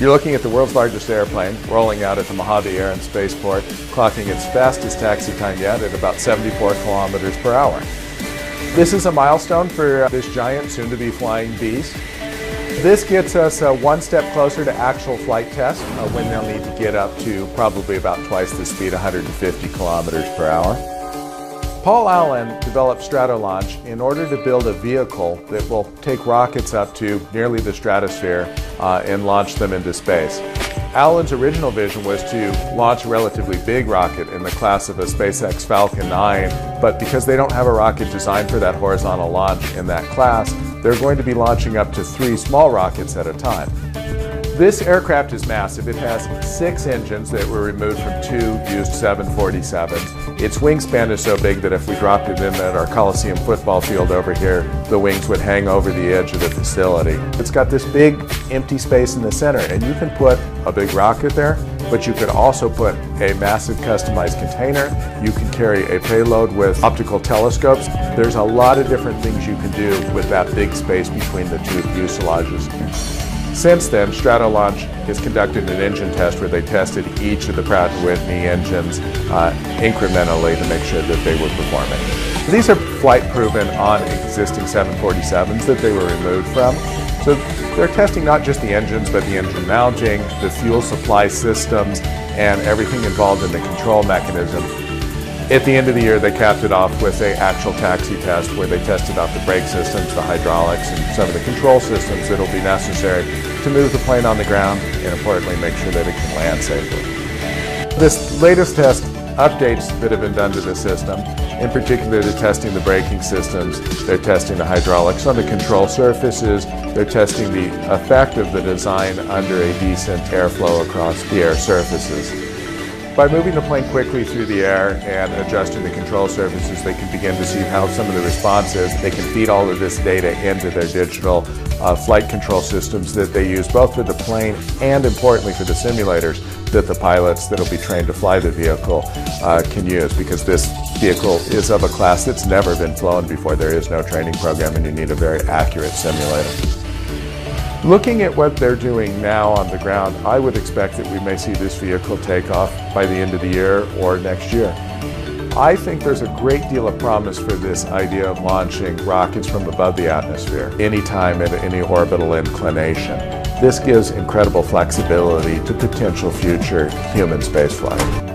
You're looking at the world's largest airplane rolling out at the Mojave Air and Spaceport, clocking its fastest taxi time yet at about 74 kilometers per hour. This is a milestone for this giant, soon-to-be flying beast. This gets us one step closer to actual flight test when they'll need to get up to probably about twice the speed, 150 kilometers per hour. Paul Allen developed Stratolaunch in order to build a vehicle that will take rockets up to nearly the stratosphere and launch them into space. Allen's original vision was to launch a relatively big rocket in the class of a SpaceX Falcon 9, but because they don't have a rocket designed for that horizontal launch in that class, they're going to be launching up to 3 small rockets at a time. This aircraft is massive. It has 6 engines that were removed from 2 used 747s. Its wingspan is so big that if we dropped it in at our Coliseum football field over here, the wings would hang over the edge of the facility. It's got this big empty space in the center, and you can put a big rocket there, but you could also put a massive customized container. You can carry a payload with optical telescopes. There's a lot of different things you can do with that big space between the 2 fuselages. Since then, Stratolaunch has conducted an engine test where they tested each of the Pratt & Whitney engines incrementally to make sure that they were performing. These are flight proven on existing 747s that they were removed from. So they're testing not just the engines, but the engine mounting, the fuel supply systems, and everything involved in the control mechanism. At the end of the year, they capped it off with an actual taxi test where they tested out the brake systems, the hydraulics, and some of the control systems that will be necessary to move the plane on the ground and, importantly, make sure that it can land safely. This latest test updates that have been done to the system. In particular, they're testing the braking systems, they're testing the hydraulics on the control surfaces, they're testing the effect of the design under a decent airflow across the air surfaces. By moving the plane quickly through the air and adjusting the control surfaces, they can begin to see how some of the response is. They can feed all of this data into their digital flight control systems that they use both for the plane and, importantly, for the simulators that the pilots that will be trained to fly the vehicle can use, because this vehicle is of a class that's never been flown before. There is no training program, and you need a very accurate simulator. Looking at what they're doing now on the ground, I would expect that we may see this vehicle take off by the end of the year or next year. I think there's a great deal of promise for this idea of launching rockets from above the atmosphere, anytime at any orbital inclination. This gives incredible flexibility to potential future human spaceflight.